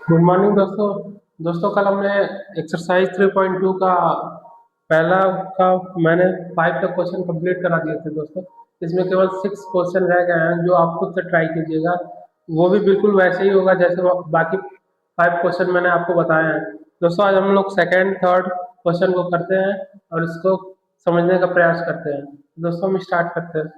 Good morning दोस्तों। दोस्तों कल हमने एक्सरसाइज 3.2 का पहला का मैंने 5 तक क्वेश्चन कंप्लीट करा दिए थे दोस्तों। इसमें केवल 6 क्वेश्चन रह गए हैं जो आप खुद से ट्राई कीजिएगा। वो भी बिल्कुल वैसे ही होगा जैसे बाकी 5 क्वेश्चन मैंने आपको बताए हैं। दोस्तों आज हम लोग सेकेंड थर्ड क्वेश्चन को करते हैं और इसको समझने का प्रयास करते हैं। दोस्तों हम स्टार्ट करते हैं।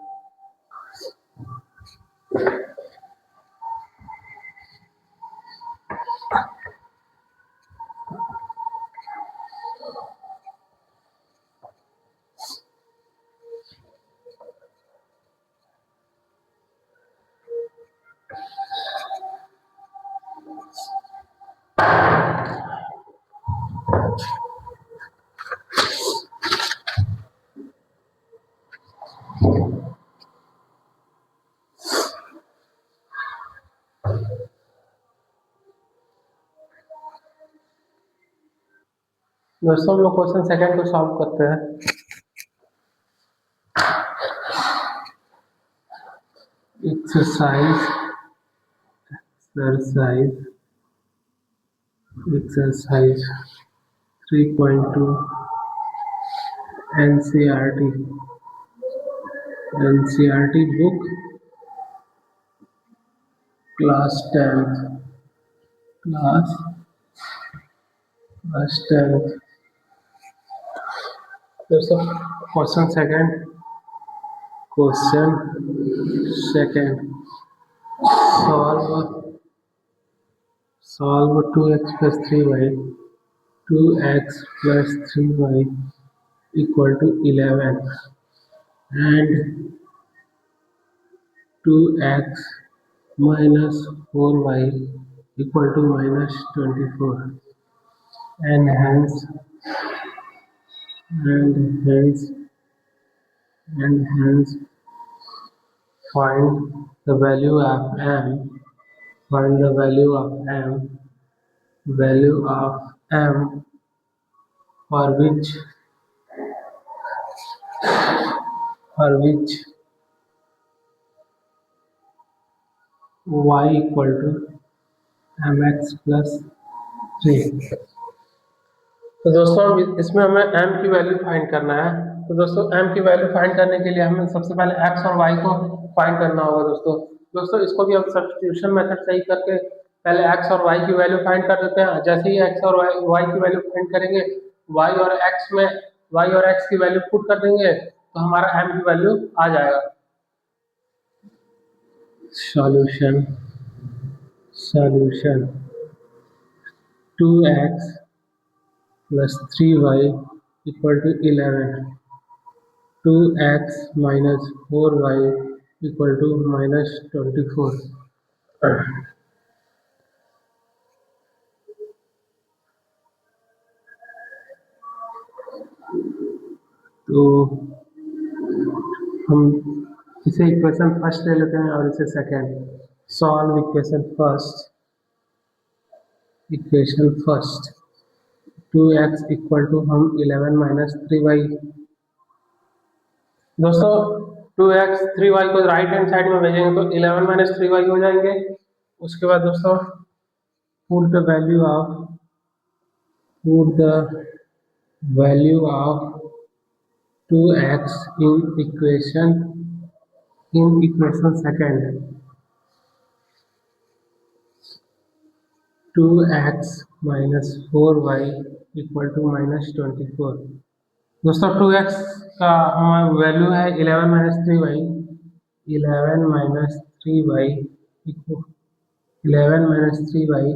दोस्तों हम लोग क्वेश्चन सेकेंड को सॉल्व करते हैं। Exercise exercise exercise 3.2 NCERT NCERT book class 10th class class 10th। दोस्तों question second solve solve 2x plus 3y 2x plus 3y equal to 11 and 2x minus 4y equal to minus 24 and hence and hence find the value of m find the value of m for which y equal to mx plus 3। तो दोस्तों इसमें हमें m की value find करना है। तो दोस्तों m की वैल्यू फाइंड करने के लिए हमें सबसे पहले x और y को फाइंड करना होगा। दोस्तों इसको भी हम सब्स्टिट्यूशन मेथड से ही करके पहले x और y की वैल्यू फाइंड कर देते हैं। जैसे ही x और y की वैल्यू फाइंड करेंगे y और x की वैल्यू पुट कर देंगे तो हमारा m की वैल्यू आ जाएगा। Solution 2x plus 3y equal to 11, 2x minus 4y equal to minus 24। तो हम इसे इक्वेशन फर्स्ट ले लेते हैं और इसे second. Solve equation first 2x equal to हम 11 माइनस 3y। दोस्तों 2x 3y को राइट हैंड साइड में भेजेंगे तो 11 माइनस 3y हो जाएंगे। उसके बाद दोस्तों put the value of 2x in equation second. 2x minus 4y equal to minus 24। दोस्तों 2x का हमारा वैल्यू है 11 minus 3y 11 minus 3y 11 minus 3y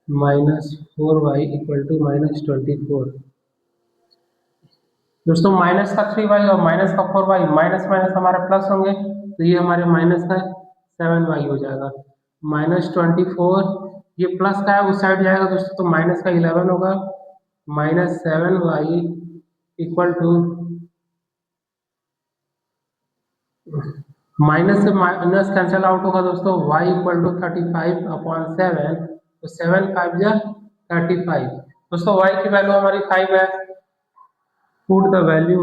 minus 4y equal to minus 24। दोस्तों माइनस का 3y और माइनस का 4y माइनस माइनस हमारे plus होंगे तो ये हमारे माइनस का 7y हो जाएगा। माइनस 24 ये प्लस का है उस साइड जाएगा दोस्तों तो माइनस का 11 होगा। Minus 7y equal to minus से माइनस कैंसिल आउट होगा दोस्तों y इक्वल टू 35/7 तो 7 5 या 35। दोस्तों y की वैल्यू हमारी 5 है। Put the value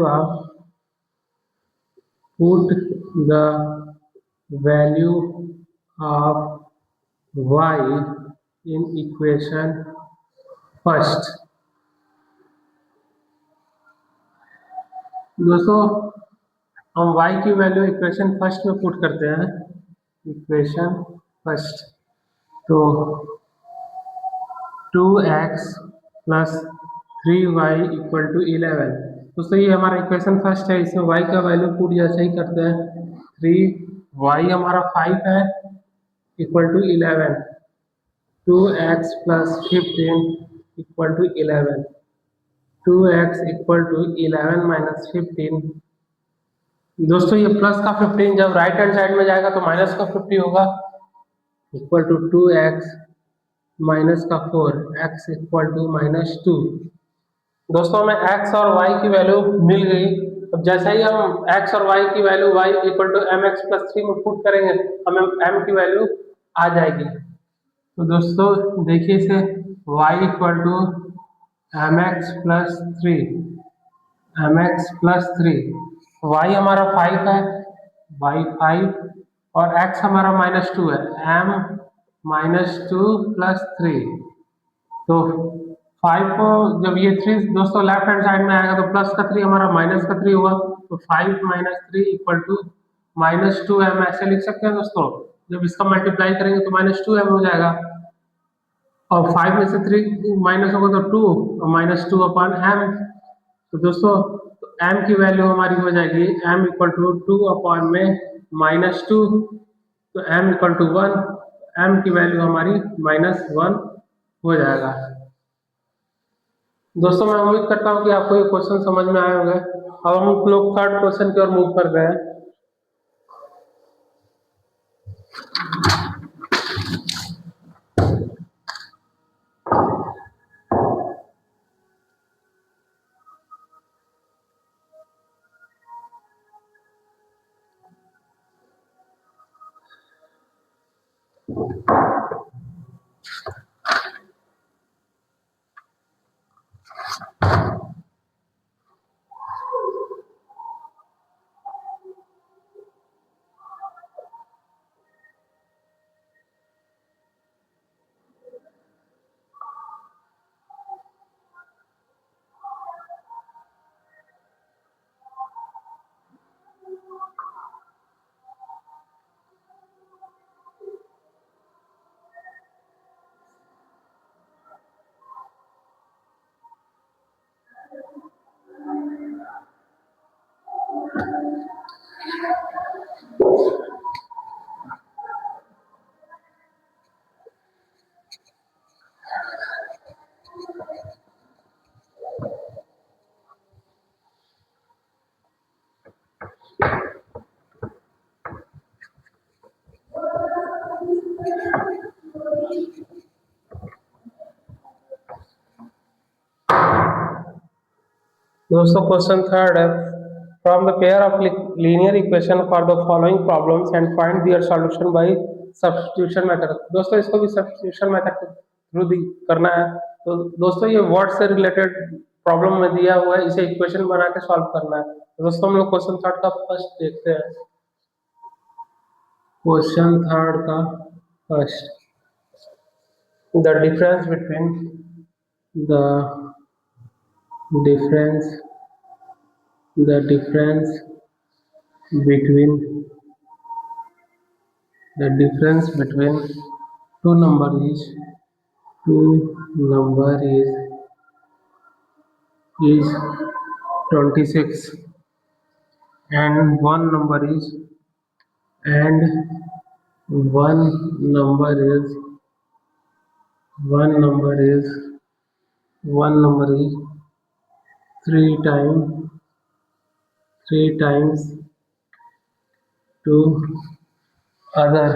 of y in equation first. दोस्तों हम y की वैल्यू इक्वेशन फर्स्ट में पुट करते हैं, इक्वेशन फर्स्ट। तो 2x plus 3y equal to 11। दोस्तों ये हमारा इक्वेशन फर्स्ट है, इसमें y का वैल्यू पुट जैसे ही करते हैं 3y हमारा 5 है equal to 11, 2x plus 15 equal to 11, 2x equal to 11 minus 15। दोस्तों ये प्लस का 15 जब राइट हैंड साइड में जाएगा तो माइनस का 50 होगा, इक्वल टू 2x माइनस का 4, x इक्वल टू -2। दोस्तों हमें x और y की वैल्यू मिल गई। अब जैसे ही हम x और y की value y equal to mx plus 3 में पुट करेंगे हमें m की वैल्यू आ जाएगी। तो दोस्तों देखिए इसे y equal to mx plus 3, mx plus 3, y हमारा 5 है, y 5 और x हमारा -2 है, m -2 प्लस 3। तो 5 को जब ये 3 दोस्तों लेफ्ट हैंड साइड में आएगा तो प्लस का 3 हमारा माइनस का 3 होगा, तो 5 माइनस 3 इक्वल टू -2m ऐसे लिख सकते हैं दोस्तों। जब इसका मल्टीप्लाई करेंगे तो -2m हो जाएगा और 5 में से 3 माइनस होगा तो 2 और -2 अपॉन m। तो दोस्तों m की वैल्यू हमारी हो जाएगी m इक्वल टू 2 अपॉन में -2, तो m इक्वल टू 1, m की वैल्यू हमारी -1 हो जाएगा। दोस्तों मैं उम्मीद करता हूँ कि आपको ये क्वेश्चन समझ में आए होंगे। अब हम लोग थर्ड क्वेश्चन की ओर मूव कर रहे हैं। दोस्तों क्वेश्चन थर्ड है, from the pair of linear equation for the following problems and find their solution bye substitution method. दोस्तों इसको भी सब्स्टिट्यूशन मेथड के थ्रू करना है। तो दोस्तों ये वर्ड से रिलेटेड प्रॉब्लम में दिया हुआ है, इसे इक्वेशन बना के सॉल्व करना है। तो दोस्तों हम लोग क्वेश्चन थर्ड का फर्स्ट देखते हैं। क्वेश्चन थर्ड का first, the difference between the difference the difference between the difference between two number is is 26 and one number is one number is one number is three times two other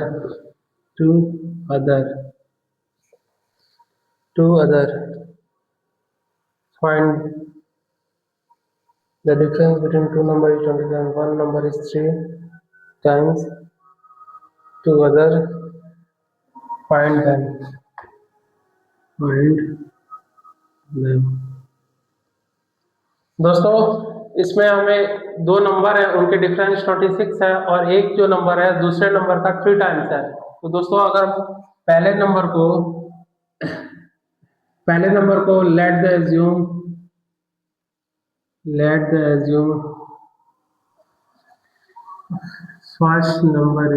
find the difference between two number is 20 and one number is 3 times two other, find them। दोस्तों इसमें हमें दो number है उनके difference 26 है और एक जो नंबर है दूसरे नंबर का 3 टाइम्स है। तो दोस्तों अगर पहले नंबर को पहले नंबर को let the assume first number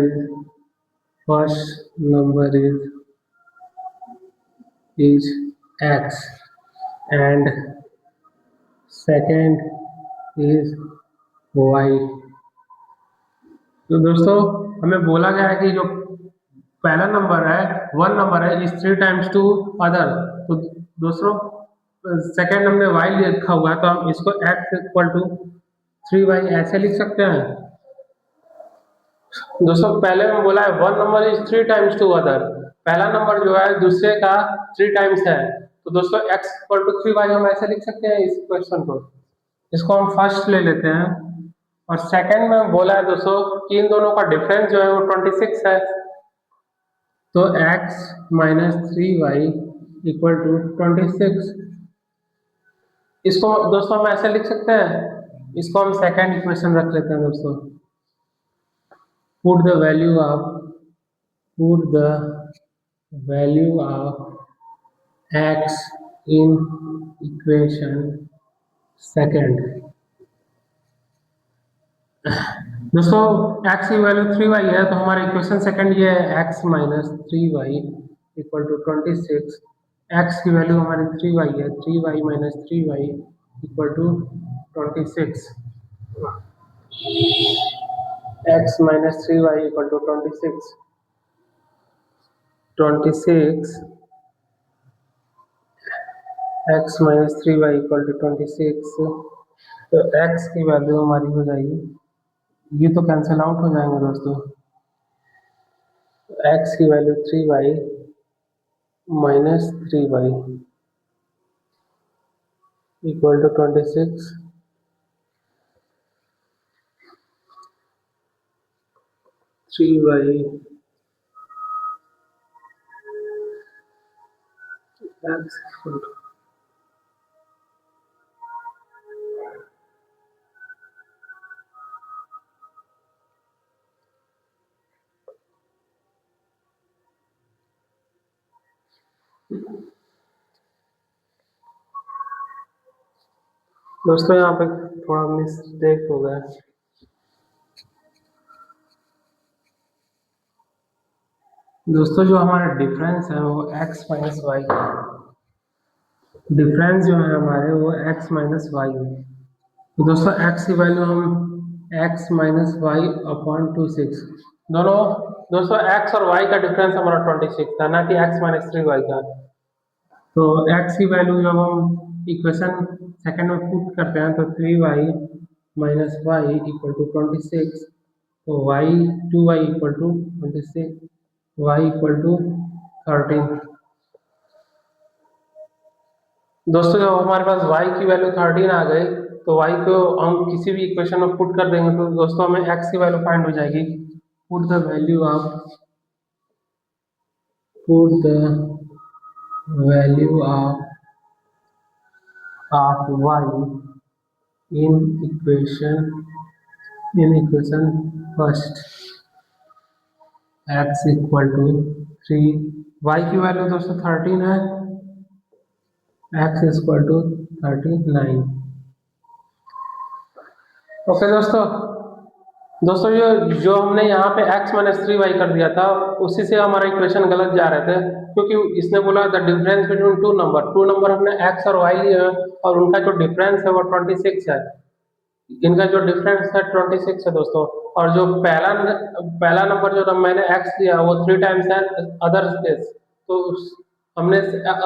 is x and second is y। तो दोस्तों हमें बोला गया है कि जो पहला नंबर है वन नंबर है इज 3 टाइम्स टू अदर। तो दोस्तों सेकेंड हमने y लिखा हुआ है तो हम इसको x इक्वल टू 3y ऐसे लिख सकते हैं। दोस्तों पहले में बोला है one number is 3 times to other, पहला नंबर जो है दूसरे का 3 टाइम्स है, तो दोस्तों x इक्वल टू 3y हम ऐसे लिख सकते हैं इस क्वेश्चन को। इसको हम फर्स्ट ले लेते हैं और सेकंड में बोला है दोस्तों कि इन दोनों का डिफरेंस जो है वो 26 है, तो x minus 3y equal to 26। इसको दोस्तों हम ऐसे लिख सकते हैं, इसको हम सेकंड इक्वेशन रख लेते हैं दोस्तों। put the value of x in equation second। दोस्तों x की वैल्यू 3y है तो हमारा इक्वेशन सेकंड ये है x minus 3y equal to 26। x की वैल्यू हमारी 3y है, 3y minus 3y equal to 26। x minus 3y equal to 26 x minus 3y equal to 26। तो x की वैल्यू हमारी हो जाएगी, ये तो कैंसिल आउट हो जाएंगे दोस्तों, x की value 3y minus 3y equal to 26। 3y x equal to दोस्तों यहाँ पे थोड़ा मिस्टेक हो गया। दोस्तों जो हमारा डिफरेंस है वो x माइनस वाई, डिफरेंस जो है हमारे वो x माइनस वाई है। तो दोस्तों x की वैल्यू हम x माइनस वाई अपॉन 26, दोनों दोस्तों x और y का डिफरेंस हमारा 26 था, ना कि x माइनस 3y का। तो x की वैल्यू जब हम इक्वेशन सेकंड में पुट करते हैं तो 3y minus y equal to 26, तो y 2y equal to 26, y equal to 13। दोस्तों जब हमारे पास y की वैल्यू 13 आ गई तो y को हम किसी भी इक्वेशन में पुट कर देंगे तो दोस्तों हमें x की वैल्यू फाइंड हो जाएगी। Put the value of y in equation first, x equal to 3, y की वैल्यू दोस्तों 13 है, x इक्वल टू 39। ओके दोस्तों ये जो हमने यहाँ पे x माइनस 3y कर दिया था उसी से हमारा इक्वेशन गलत जा रहे थे, क्योंकि इसने बोला the difference between two number हमने x और y लिए हैं और उनका जो डिफरेंस है वो 26 है, इनका जो डिफरेंस है 26 है दोस्तों। और जो पहला नंबर जो मैंने x लिया वो 3 टाइम्स है अदर्स केस, तो हमने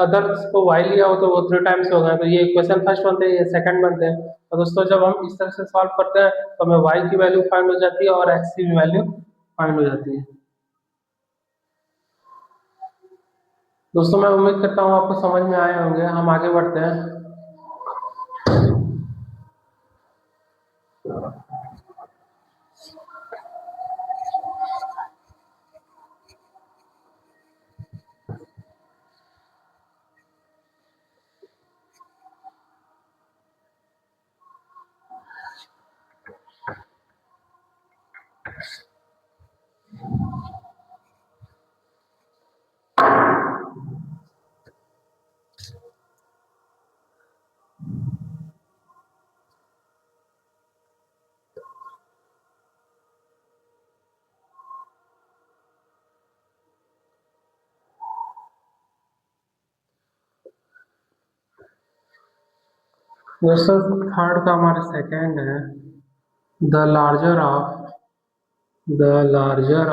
अदर्स को y लिया हो तो वो 3 टाइम्स हो गए, तो ये इक्वेशन फर्स्ट बनते हैं, ये सेकंड बनते हैं। तो दोस्तों जब हम इस तरह से सॉल्व करते हैं तो हमें y की वैल्यू फाइंड हो जाती है और x की वैल्यू फाइंड हो जाती है। दोस्तों मैं उम्मीद करता हूँ आपको समझ में आए होंगे, हम आगे बढ़ते हैं। दोस्तों थर्ड का हमारा सेकेंड है, the larger of the larger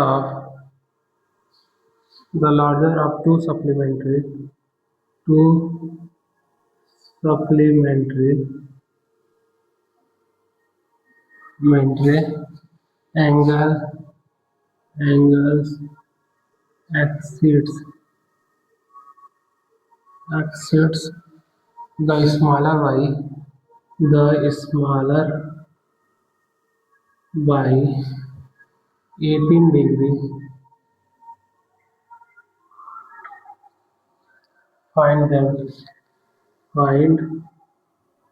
of two two supplementary angles exceeds the smaller by 18 degree. Find them. Find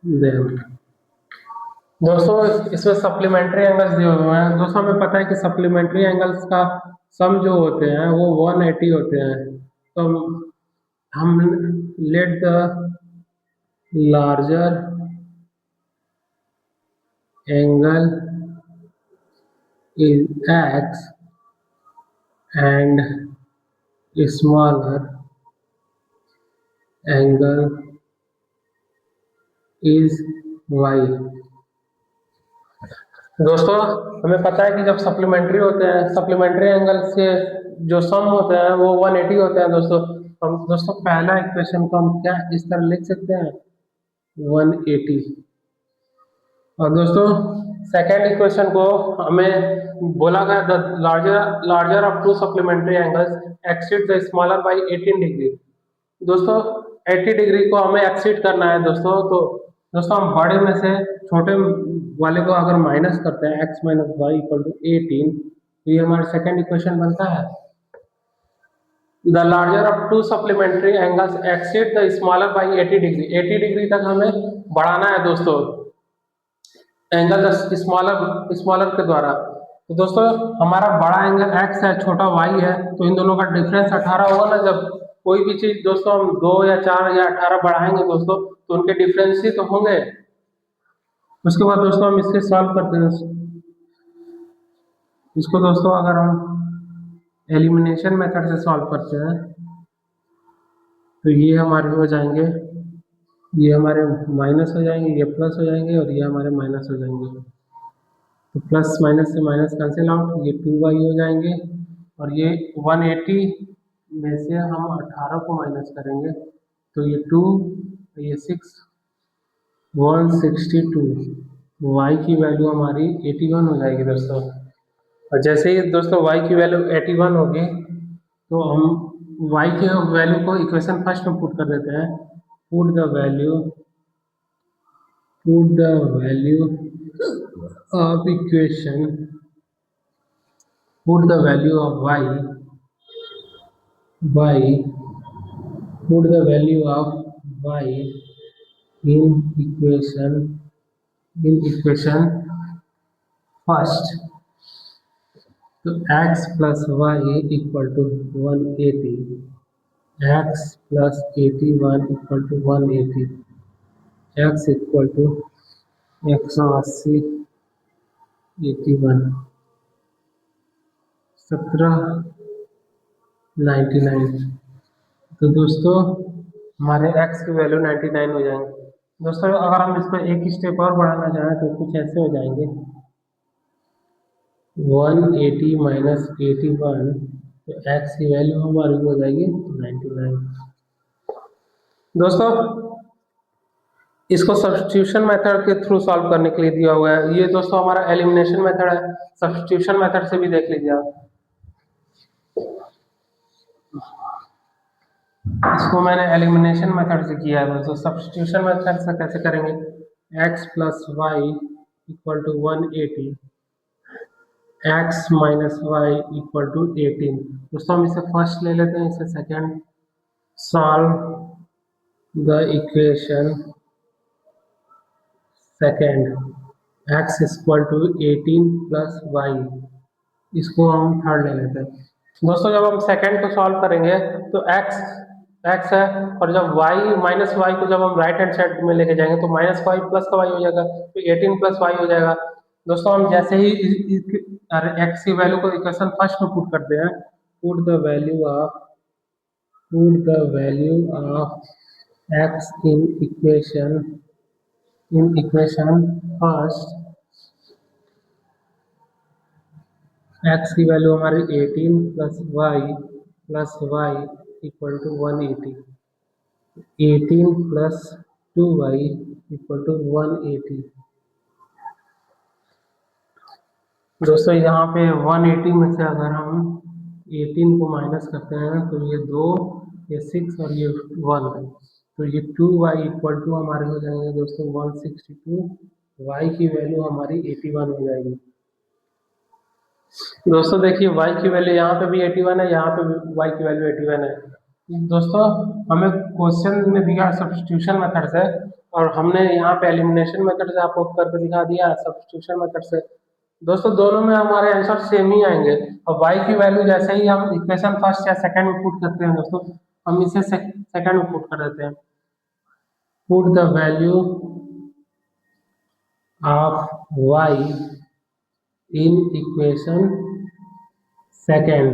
them. दोस्तों इसमें सप्लीमेंट्री एंगल्स दिए हुए हैं। दोस्तों हमें पता है कि सप्लीमेंट्री एंगल्स का सम जो होते हैं वो 180 होते हैं। तो हम let the larger angle is x and smaller angle is y। दोस्तों हमें पता है कि जब सप्लीमेंट्री होते हैं, सप्लीमेंट्री एंगल से जो सम होते हैं वो 180 होते हैं। दोस्तों पहला इक्वेशन को हम क्या इस तरह लिख सकते हैं, 180। और दोस्तों सेकेंड इक्वेशन को हमें बोला गया the larger of two supplementary angles exceed the smaller bye 18 degree. दोस्तों 80 डिग्री को हमें एक्सीड करना है दोस्तों। तो दोस्तों हम बड़े में से छोटे वाले को अगर माइनस करते हैं x minus y equal to 18, तो ये हमारा सेकेंड इक्वेशन बनता है the larger of two supplementary angles exceed the smaller by 80 degree. 80 degree तक हमें बढ़ाना है दोस्तों एंगल स्मॉलर के द्वारा। तो दोस्तों हमारा बड़ा एंगल x है, छोटा y है, तो इन दोनों का डिफरेंस 18 होगा ना। जब कोई भी चीज दोस्तों हम 2 या 4 या 18 बढ़ाएंगे दोस्तों तो उनके डिफरेंस ही तो होंगे। उसके बाद दोस्तों हम इसके सॉल्व करते हैं इसको। दोस्तों अगर हम एलिमिनेशन मेथड से सॉल्व करते हैं तो ये हमारे हो जाएंगे, ये हमारे माइनस हो जाएंगे, ये प्लस हो जाएंगे और ये हमारे माइनस हो जाएंगे। तो प्लस माइनस से माइनस कैंसिल आउट, ये 2y हो जाएंगे और ये 180 में से हम 18 को माइनस करेंगे तो ये 2, ये 6, 162। y की वैल्यू हमारी 81 हो जाएगी दोस्तों। और जैसे ही दोस्तों y की वैल्यू 81 होगी तो हम y के वैल्यू को इक्वेशन फर्स्ट में पुट कर देते हैं। Put the value of equation, put the value of y in equation first। तो x plus y equal to 180, x plus 81 equal to 180, x equal to 180, 81, 1799। तो दोस्तों हमारे x की वैल्यू 99 हो जाएंगे। दोस्तों अगर हम इसको एक स्टेप और बढ़ाना चाहें तो कुछ ऐसे हो जाएंगे, 180 माइनस 81, तो x की वैल्यू हमारी हो जाएगी 99। दोस्तों इसको सब्स्टिट्यूशन मेथड के थ्रू सॉल्व करने के लिए दिया हुआ है। ये दोस्तों हमारा एलिमिनेशन मेथड है, सब्स्टिट्यूशन मेथड से भी देख लीजिए आप। इसको मैंने एलिमिनेशन मेथड से किया है दोस्तों। सब्स्टिट्यूशन मेथड से कैसे करेंगे, x plus y equal to 180, x minus y equal to 18। दोस्तों हम इसे फर्स्ट ले लेते हैं, इसे second. Solve the equation second, x equal to 18 plus y, इसको हम थर्ड ले लेते हैं। दोस्तों जब हम सेकेंड को सॉल्व करेंगे तो x है, और जब y माइनस वाई को जब हम राइट हैंड साइड में लेके जाएंगे तो माइनस वाई प्लस का y हो जाएगा, तो 18 प्लस वाई हो जाएगा। दोस्तों हम जैसे ही x की वैल्यू को इक्वेशन फर्स्ट में पुट करते हैं, put the value of x in equation in equation first x की वैल्यू हमारी 18 plus y equal to 180, 18 plus 2y equal to 180। दोस्तों यहाँ पे 180 में से अगर हम 18 को माइनस करते हैं तो ये 2, ये 6 और ये 1, तो ये 2y इक्वल टू हमारे हो जाएंगे दोस्तों 162, y की वैल्यू हमारी 81 हो जाएगी। दोस्तों देखिए y की वैल्यू यहाँ पे भी 81 है, यहाँ पे भी y की वैल्यू 81 है। दोस्तों हमें क्वेश्चन में दिया सब्स्टिट्यूशन मेथड से, और हमने यहाँ पे एलिमिनेशन मेथड से आपको करके दिखा दिया सब्स्टिट्यूशन मेथड से। दोस्तों दोनों में हमारे आंसर सेम ही आएंगे। और y की वैल्यू जैसे ही हम इक्वेशन फर्स्ट या सेकंड में पुट करते हैं दोस्तों, हम इसे सेकंड में पुट कर देते हैं। Put the value of y in equation second.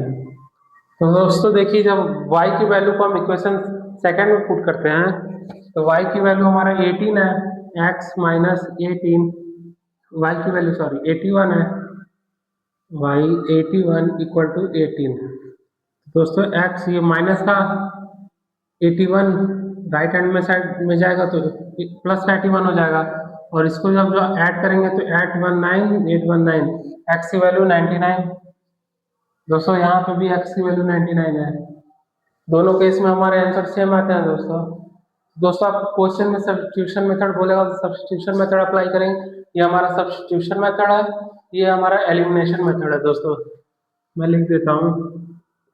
तो दोस्तों देखिए जब y की वैल्यू को हम इक्वेशन सेकंड में पुट करते हैं तो y की वैल्यू हमारा 18 है, x माइनस 18, y की वैल्यू सॉरी 81 है, y 81 इक्वल टू 18। दोस्तों x ये माइनस का 81 राइट हैंड में साइड में जाएगा तो प्लस का 81 हो जाएगा, और इसको जब जो ऐड करेंगे तो 819 x की वैल्यू 99। दोस्तों यहाँ पे भी x की वैल्यू 99 है। दोनों केस में हमारे आंसर सेम आते हैं दोस्तों। दोस्तों आप क्वेश्चन में सब्स्टिट्यूशन मेथड बोलेगा तो सब्स्टिट्यूशन मेथड अप्लाई करेंगे। ये हमारा सब्स्टिट्यूशन मेथड है, ये हमारा एलिमिनेशन मेथड है। दोस्तों मैं लिख देता हूँ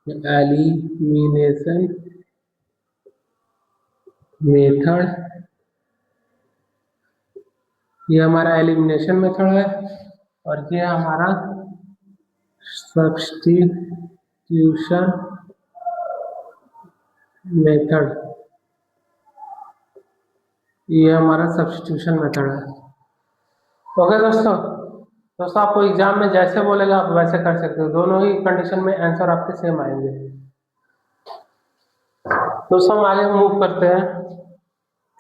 एलिमिनेशन मेथड, ये हमारा एलिमिनेशन मेथड है, और ये हमारा सब्स्टिट्यूशन मेथड, ये हमारा सब्स्टिट्यूशन मेथड है। ओके दोस्तों आपको एग्जाम में जैसे बोलेगा आप वैसे कर सकते हो, दोनों ही कंडीशन में आंसर आपके सेम आएंगे। दोस्तों हम आगे मूव करते हैं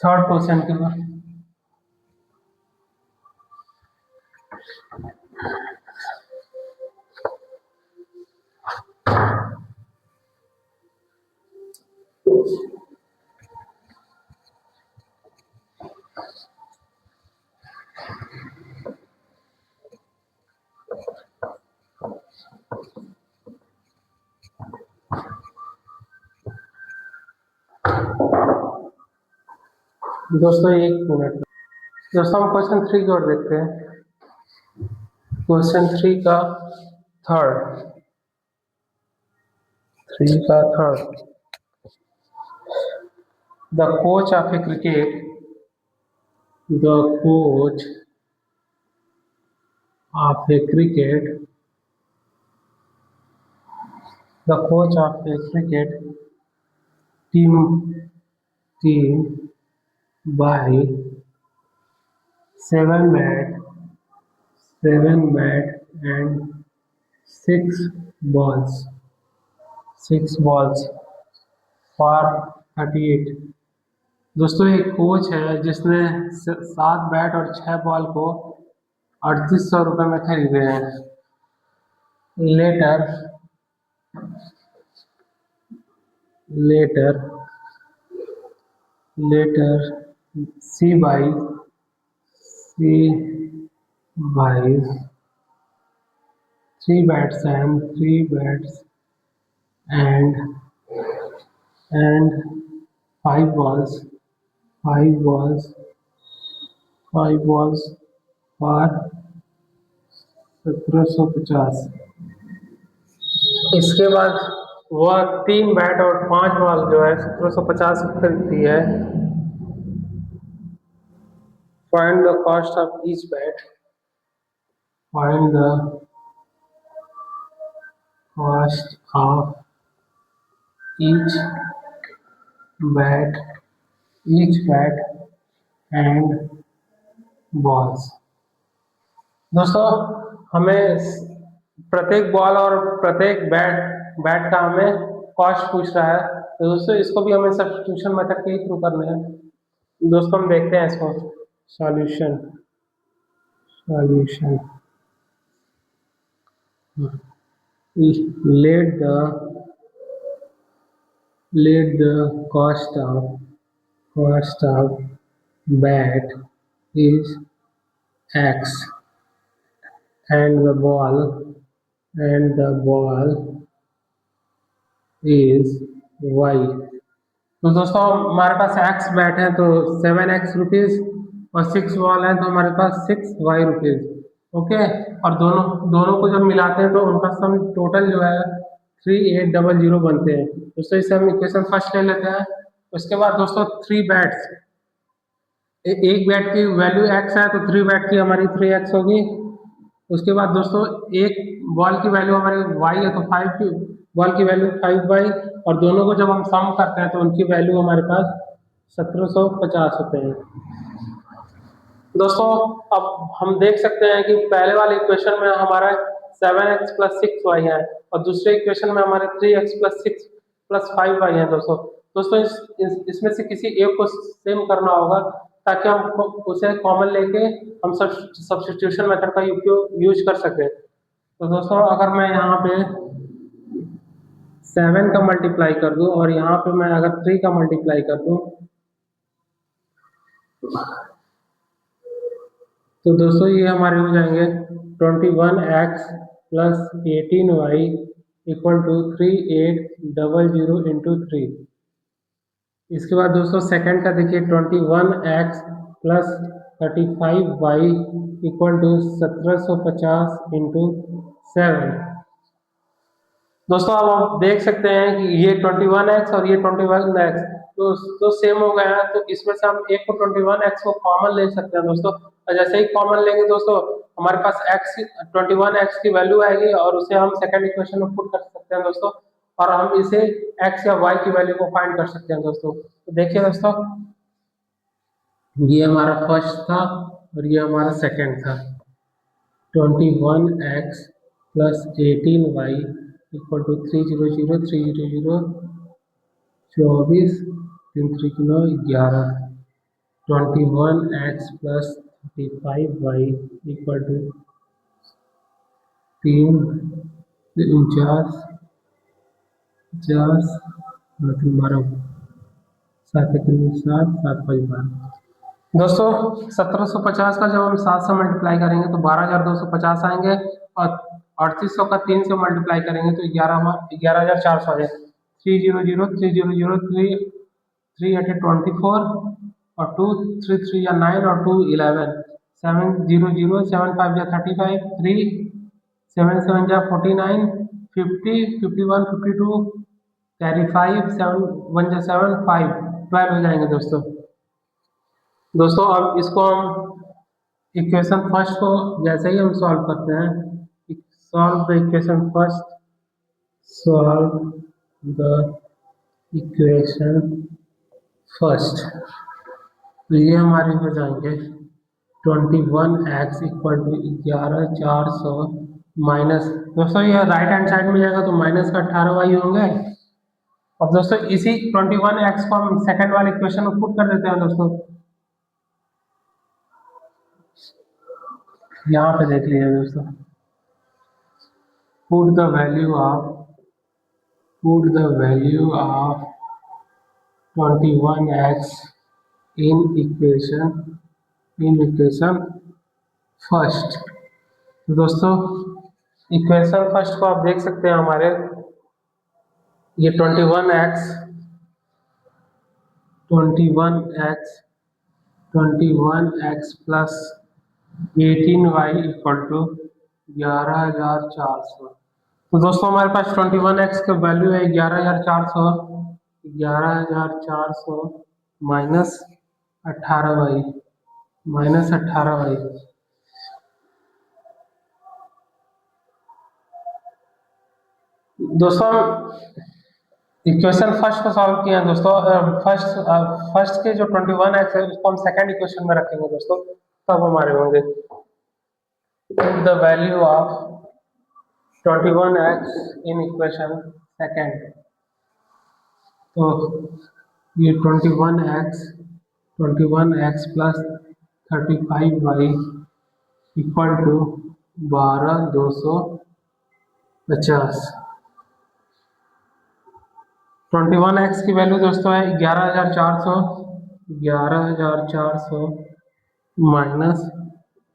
थर्ड क्वेश्चन की ओर। दोस्तों एक मिनट, दोस्तों हम क्वेश्चन 3 की ओर देखते हैं। क्वेश्चन 3 का third, the coach of A cricket, the coach of A cricket, the coach of A cricket team by 7 bat and 6 balls for 38। दोस्तों एक कोच है जिसने 7 बैट और 6 बॉल को 3800 रुपये में खरीदे हैं। Later C buys 3 bats and 5 balls for 1750। इसके बाद वह 3 बैट और 5 बॉल जो है 1750 खरीदती है। Find the cost of each bat, find the cost of each bat and balls. दोस्तों हमें प्रत्येक बॉल और प्रत्येक बैट का हमें कॉस्ट पूछ रहा है, तो दोस्तों इसको भी हमें सब्स्टिट्यूशन मेथड के ही थ्रू करना है। दोस्तों हम देखते हैं इसको। solution solution let the cost of bat is x and the ball is y। तो दोस्तों हमारे पास एक्स बैट है तो 7x रुपीज और 6 बॉल है तो हमारे पास 6y रुपीज। ओके, और दोनों दोनों को जब मिलाते हैं तो उनका सम टोटल जो है 3800 बनते हैं। दोस्तों इससे हम इक्वेशन फर्स्ट ले लेते हैं। उसके बाद दोस्तों थ्री बैट्स, एक बैट की वैल्यू एक्स है तो थ्री बैट की हमारी 3x होगी। उसके बाद दोस्तों एक बॉल की वैल्यू हमारी y है तो 5 की बॉल की वैल्यू 5y, और दोनों को जब हम सम करते हैं तो उनकी वैल्यू हमारे पास 1750 होते हैं। दोस्तों अब हम देख सकते हैं कि पहले वाले इक्वेशन में हमारा 7x + 6y है और दूसरे इक्वेशन में हमारे 3x + 6 + 5y है। दोस्तों इसमें से किसी एक को सेम करना होगा ताकि हम उसे कॉमन लेके हम सब्स्टिट्यूशन मेथड का यूज कर सकें। तो दोस्तों अगर मैं यहाँ पे 7 का मल्टीप्लाई कर दूं और यहाँ पे मैं अगर 3 का मल्टीप्लाई कर दूं तो दोस्तों ये हमारे हो जाएंगे 21x + 18y = 3800 × 3। इसके बाद दोस्तों सेकंड का देखिए 21x + 35y = 1750 × 7। दोस्तों अब आप देख सकते हैं कि ये 21x और ये 21x तो सेम हो गया है, तो इसमें से हम एक को 21x को कॉमन ले सकते हैं दोस्तों। और जैसे ही कॉमन लेंगे दोस्तों हमारे पास x 21x की वैल्यू आएगी और उसे हम सेकंड इक्वेशन में पुट कर सकते हैं दोस्तों, और हम इसे x या y की वैल्यू को फाइंड कर सकते हैं दोस्तों। तो देखिए दोस्तों ये हमारा फर्स्ट था और ये हमारा सेकंड था। 21x + 18y = 300 300 24 3 3 9 11। 21x + 35y = 3 49 50 12 7 7 7 5 12। दोस्तों 1750 का जब हम 7 से मल्टीप्लाई करेंगे तो 12250 आएंगे, और 3800 का 3 से मल्टीप्लाई करेंगे तो 11400 आ जाएगा। 300 300 3 और 2 3 3 या 9 और 2 11 700 7 5 या 35 3 7 7 या 49 50 51 52 कैरी 5 7 1 या 7 5 12 हो जाएंगे दोस्तों अब इसको हम इक्वेशन फर्स्ट को जैसे ही हम सॉल्व करते हैं, solve the equation first, solve the equation first. तो ये हमारे हो जाएंगे 21x = 11400 माइनस, दोस्तों ये राइट हैंड साइड में जाएगा तो माइनस का 18y होंगे। अब दोस्तों इसी 21x को हम सेकंड वाले इक्वेशन में पुट कर देते हैं दोस्तों। यहाँ पे देख लीजिए दोस्तों, put the value of 21x in equation first. तो दोस्तों इक्वेशन फर्स्ट को आप देख सकते हैं हमारे ये 21x + 18y = 11400। तो दोस्तों हमारे पास 21x का वैल्यू है 11400 माइनस 18y दोस्तों इक्वेशन फर्स्ट को सॉल्व किया है दोस्तों। फर्स्ट के जो 21x है उसको हम सेकंड इक्वेशन में रखेंगे दोस्तों, तब हमारे होंगे the value of 21x in equation second. तो ये 21x + 35y equal to 12,250। 21x की वैल्यू दोस्तों है 11,400। 11,400 माइनस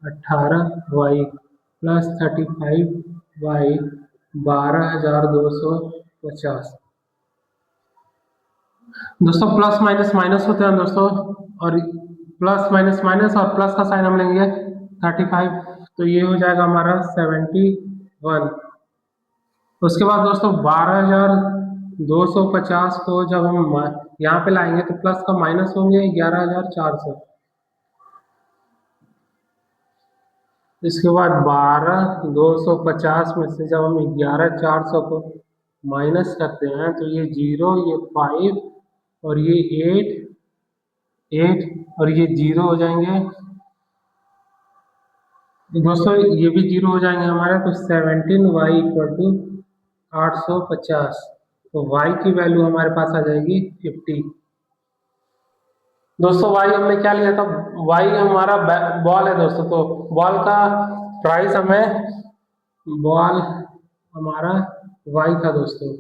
18y प्लस 35y 12,250। दोस्तों प्लस माइनस माइनस होते हैं दोस्तों, और प्लस माइनस माइनस और प्लस का साइन हम लेंगे 35, तो ये हो जाएगा हमारा 71। उसके बाद दोस्तों 12,250 को जब हम यहाँ पे लाएंगे तो प्लस का माइनस होंगे 11,400। इसके बाद 12,250 में से जब हम 11,400 को माइनस करते हैं तो ये 0, ये 5 और ये 8 और ये 0 हो जाएंगे दोस्तों, ये भी 0 हो जाएंगे हमारे, तो 17y इक्वल टू 850। तो y की वैल्यू हमारे पास आ जाएगी 50। दोस्तों y हमने क्या लिया था, y हमारा बॉल है दोस्तों, तो बॉल का प्राइस बॉल हमारा y था दोस्तों।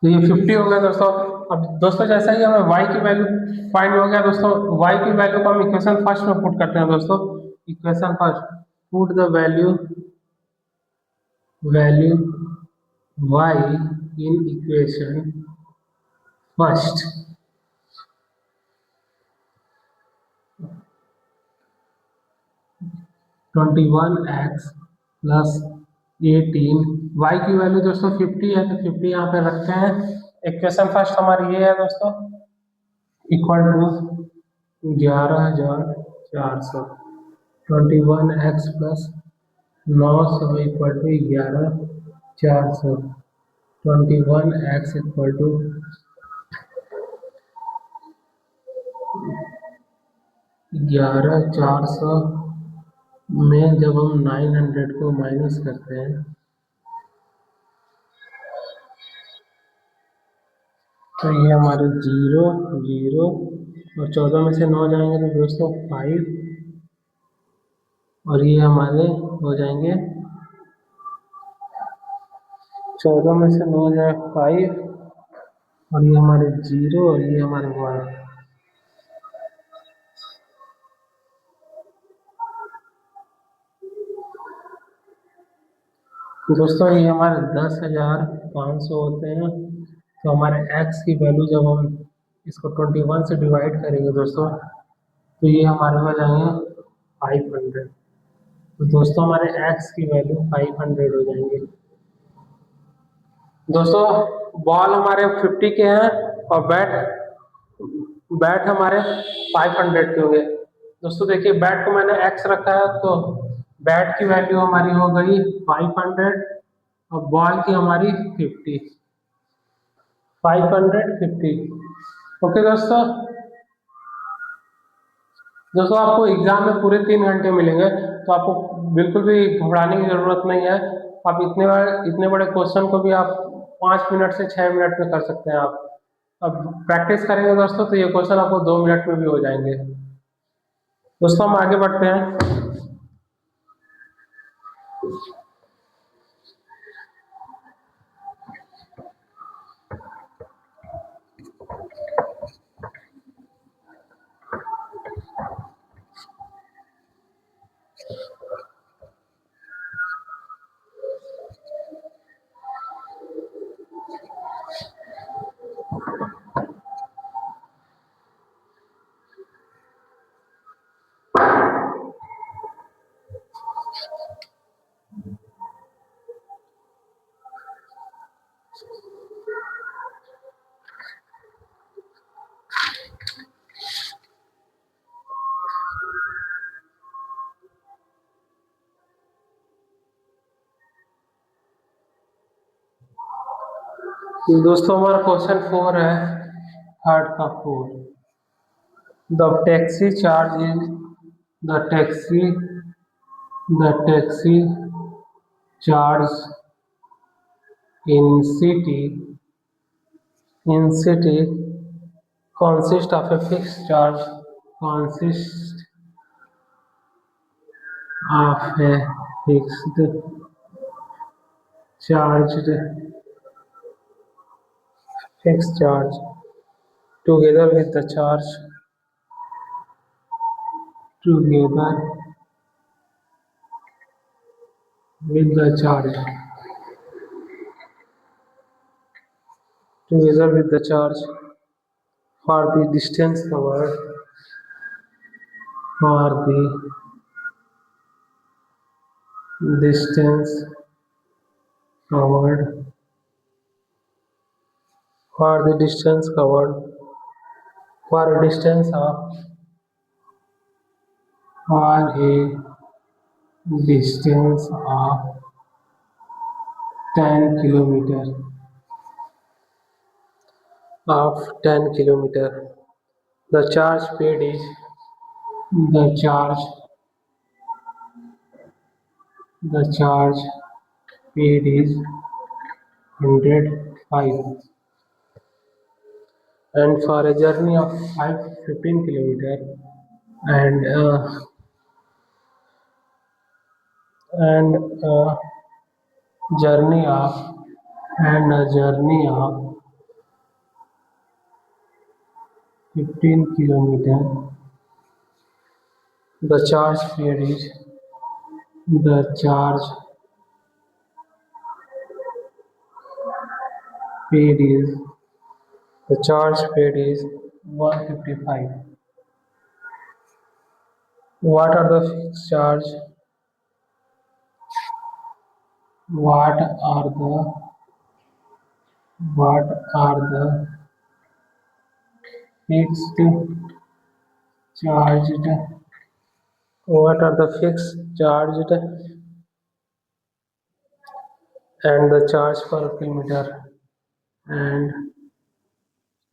तो ये 50 हो गया दोस्तों। अब दोस्तों जैसा ही हमें y की वैल्यू फाइंड हो गया दोस्तों, y की वैल्यू को हम इक्वेशन फर्स्ट में पुट करते हैं दोस्तों। Equation first, put the value y in equation first. Twenty one x plus 18, y की वैल्यू दोस्तों 50 है, तो 50 यहाँ पे रखते हैं। इक्वेशन फर्स्ट हमारी ये है दोस्तों, equal to 11,400। 21x plus 900 equal to 11,400। 21x equal to 11,400 में जब हम 900 को माइनस करते हैं तो ये हमारे 0 0 और 14 में से 9 जाएंगे तो दोस्तों 5, और ये हमारे हो जाएंगे 14 में से 9 जाए 5, और ये हमारे 0 और ये हमारे 1। दोस्तों ये हमारे 10,500 होते हैं। तो हमारे x की वैल्यू जब हम इसको 21 से डिवाइड करेंगे दोस्तों तो ये हमारे हो जाएंगे 500। तो दोस्तों हमारे x की वैल्यू 500 हो जाएंगे। दोस्तों बॉल हमारे 50 के हैं और बैट हमारे 500 के हो गए। दोस्तों देखिए बैट को मैंने x रखा है, तो बैट की वैल्यू हमारी हो गई 500 और बॉल की हमारी 50। 550। ओके दोस्तों, आपको एग्जाम में पूरे 3 घंटे मिलेंगे, तो आपको बिल्कुल भी घबराने की जरूरत नहीं है। आप इतने बड़े क्वेश्चन को भी आप 5 मिनट से 6 मिनट में कर सकते हैं। आप अब प्रैक्टिस करेंगे दोस्तों तो ये क्वेश्चन आपको 2 मिनट में भी हो जाएंगे। दोस्तों हम आगे बढ़ते हैं। दोस्तों हमारा क्वेश्चन 4 है, थर्ड का 4। The taxi charge in the taxi charge in city consist of a fixed charge, consist of a fixed charged fixed charge together with the charge together with the charge together with the charge for the distance covered for the distance covered for the distance covered for a distance of for a distance of 10 kilometer of 10 kilometer. The charge paid is the charge paid is 105, and for a journey of 15 kilometer and and journey of a journey of 15 kilometer, the charge paid is the charge paid is the charge paid is 155. What are the fixed charge? What are the what are the fixed charged? What are the fixed charged and the charge per kilometer and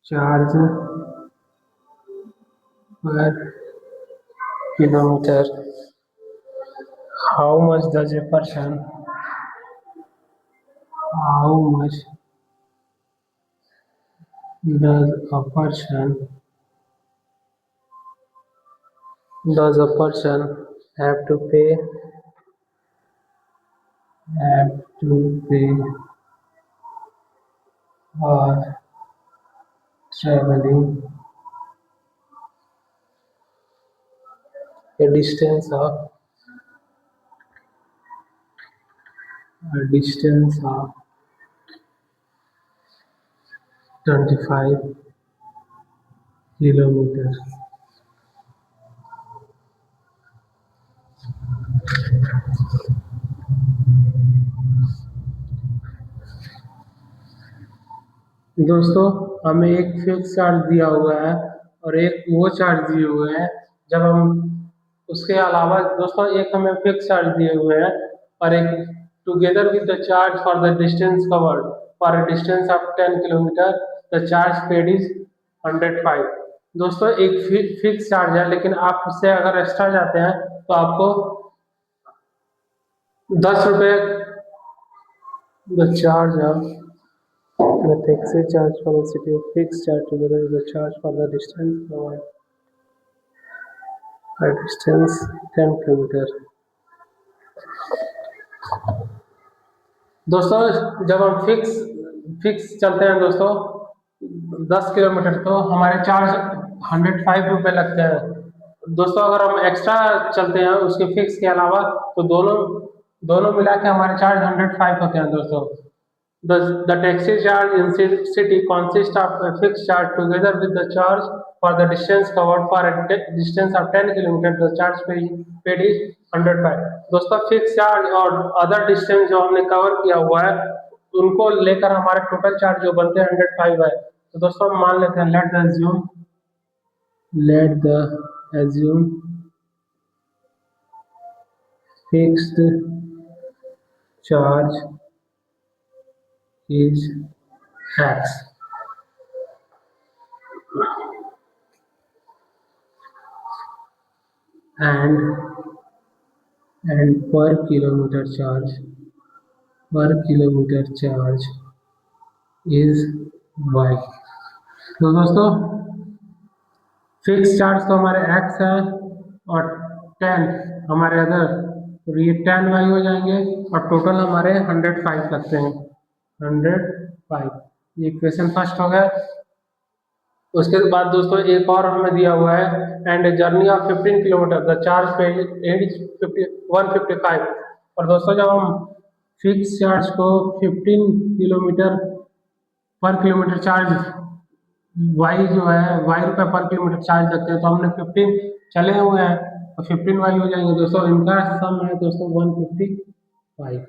charge per kilometer? How much does a person? How much does a person have to pay for traveling a distance of 25 kilometers? दोस्तों हमें एक fix charge दिया हुआ है और एक वो charge दिए हुए हैं। जब हम उसके अलावा दोस्तों एक हमें फिक्स चार्ज दिए हुए हैं और एक together with the charge for the distance covered for a distance of 10 kilometre the charge paid is 105। दोस्तों एक फिक्स चार्ज है, लेकिन आप उससे अगर एक्स्ट्रा जाते हैं तो आपको 10 रुपये the charge of the taxi charge for the city of fixed charge together with the charge for the distance covered a distance 10 kilometer। दोस्तों जब हम फिक्स चलते हैं दोस्तों 10 किलोमीटर तो हमारे चार्ज 105 रुपये लगते हैं। दोस्तों अगर हम एक्स्ट्रा चलते हैं उसके फिक्स के अलावा तो दोनों मिला के हमारे चार्ज 105 होते हैं। दोस्तों the taxi charge in city consists of a fixed charge together with the charge for the distance covered for a distance of 10 kilometers the charge paid is 105। दोस्तों फिक्स चार्ज और अदर डिस्टेंस जो हमने cover किया हुआ है उनको लेकर हमारे टोटल चार्ज जो बनते हैं 105 है। तो दोस्तों हम मान लेते हैं let the assume fixed charge is X and per kilometer charge is Y। तो दोस्तों फिक्स चार्ज तो हमारे x है और 10 हमारे अदर, तो ये 10y हो जाएंगे और टोटल हमारे 105 लगते हैं, 105। ये इक्वेशन फर्स्ट हो गया। उसके बाद दोस्तों एक और हमें दिया हुआ है, and journey of 15 kilometre the charge पे एज 155। और दोस्तों जब हम फिक्स चार्ज को 15 किलोमीटर पर किलोमीटर चार्ज वाई जो है वाई रुपये पर किलोमीटर चार्ज लगते हैं, तो हमने 15 चले हुए हैं तो 15 वाई हो जाएंगे दोस्तों। इनका सम है दोस्तों 155।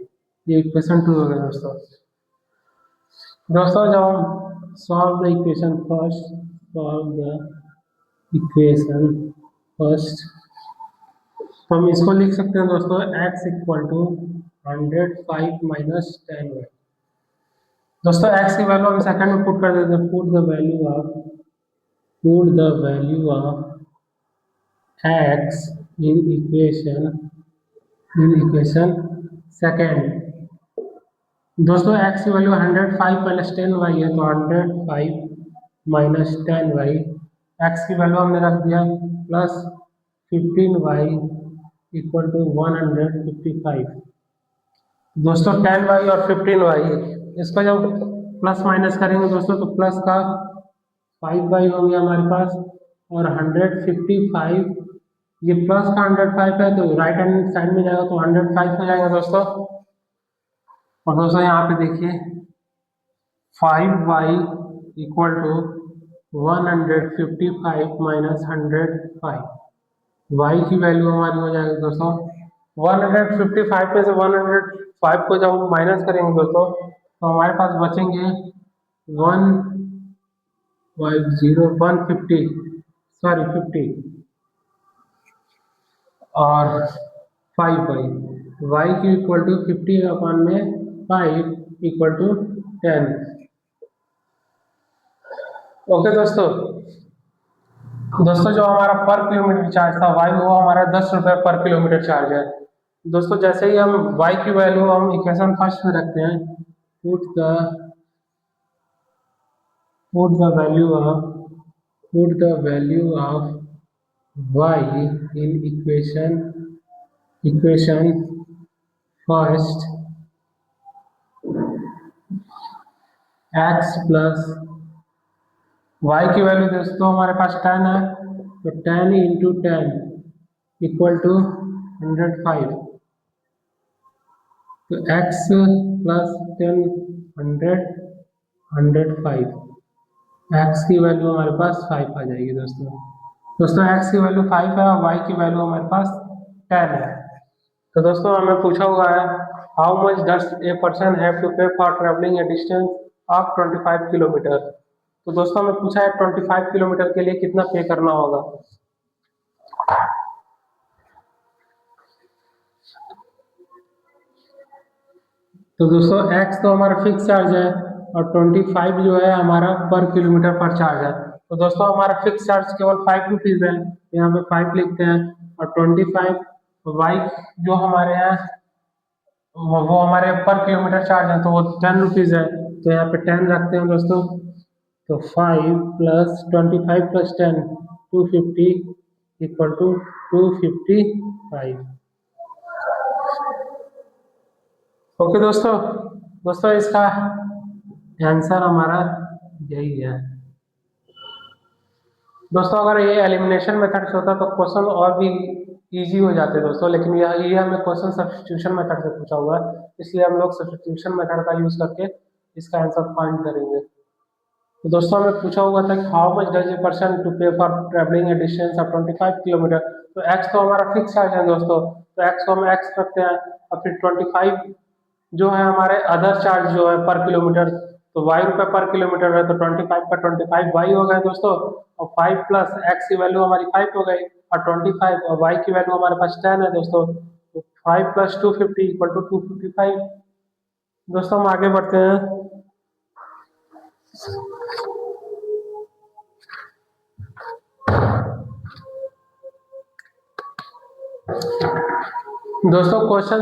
ये इक्वेशन 2 हो गया दोस्तों। दोस्तों जब हम solve the equation first, solve the equation first, तो हम इसको लिख सकते हैं दोस्तों x equal to 105 minus 10y। दोस्तों x की वैल्यू हम सेकंड में पुट कर देते हैं, put the value of x in equation second. दोस्तों x की वैल्यू 105 माइनस 10y है, तो 105 माइनस 10y, x की वैल्यू हमने रख दिया प्लस 15y इक्वल टू 155। दोस्तों 10y और 15y इसका जब प्लस माइनस करेंगे दोस्तों तो प्लस का 5y हो गया हमारे पास, और 155 ये प्लस का 105 है तो राइट हैंड साइड में जाएगा तो 105 हो जाएगा दोस्तों। और दोस्तों यहाँ पे देखिए 5y equal to 155 minus 105, y की वैल्यू हमारी हो जाएगी दोस्तों 155 में से 105 को जब हम माइनस करेंगे दोस्तों तो हमारे पास बचेंगे 50 और 5y की इक्वल टू 50 अपॉन में 5 इक्वल टू 10। ओके दोस्तों, जो हमारा पर किलोमीटर चार्ज था y वो हमारा 10 रुपये पर किलोमीटर चार्ज है। दोस्तों जैसे ही हम y की वैल्यू हम इक्वेशन फर्स्ट में रखते हैं, put the value of y in equation first, x plus y की वैल्यू दोस्तों हमारे पास 10 है, तो 10 इंटू 10 इक्वल टू 105, तो x प्लस 10 105, x की वैल्यू हमारे पास 5 आ जाएगी दोस्तों x की वैल्यू 5 है और y की वैल्यू हमारे पास 10 है। तो दोस्तों हमें पूछा हुआ है how much does a person have to pay for travelling a distance of 25 kilometre. तो दोस्तों हमें पूछा है 25 किलोमीटर के लिए कितना पे करना होगा। तो दोस्तों x तो हमारा फिक्स चार्ज है और 25 जो है हमारा पर किलोमीटर पर चार्ज है। तो दोस्तों हमारा फिक्स चार्ज केवल 5 रुपीज़ है, यहाँ पे 5 लिखते हैं, और 25 y जो हमारे यहाँ वो हमारे पर किलोमीटर चार्ज है तो वो 10 रुपीज़ है, तो यहाँ पे 10 रखते हैं दोस्तों। तो 5 plus 25 plus 10 250 equal to 255। Okay दोस्तों इसका आंसर हमारा यही है। दोस्तों अगर ये एलिमिनेशन मेथड से होता तो क्वेश्चन और भी इजी हो जाते दोस्तों, लेकिन ये हमें क्वेश्चन सब्स्टिट्यूशन मेथड से पूछा हुआ है, इसलिए हम लोग सब्स्टिट्यूशन मेथड का यूज करके इसका आंसर फाइंड करेंगे। तो दोस्तों हमें पूछा हुआ था कि how much does a person to pay for travelling a distance of 25 kilometre. तो x तो हमारा फिक्स चार्ज है दोस्तों, तो x को हम x रखते हैं, और फिर 25 जो है हमारे अदर चार्ज जो है पर किलोमीटर, तो y रुपये पर किलोमीटर है, तो 25 का 25 y हो गया दोस्तों, और 5 प्लस x की वैल्यू हमारी 5 हो गई, और 25 और y की वैल्यू हमारे पास 10 है दोस्तों, तो 5 प्लस 250 इक्वल टू 255। दोस्तों हम आगे बढ़ते हैं। दोस्तों क्वेश्चन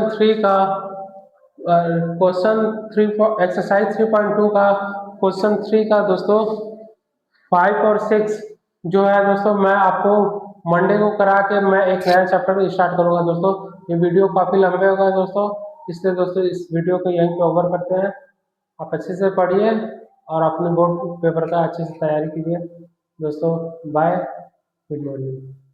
3 फॉर एक्सरसाइज 3.2 का क्वेश्चन 3 का दोस्तों 5 और 6 जो है दोस्तों मैं आपको मंडे को करा के मैं एक नया चैप्टर स्टार्ट करूंगा दोस्तों। ये वीडियो काफ़ी लंबे हो गए दोस्तों, इसलिए दोस्तों इस वीडियो को यहीं पे ओवर करते हैं। आप अच्छे से पढ़िए और अपने बोर्ड पेपर का अच्छे से तैयारी कीजिए दोस्तों। Bye, good morning.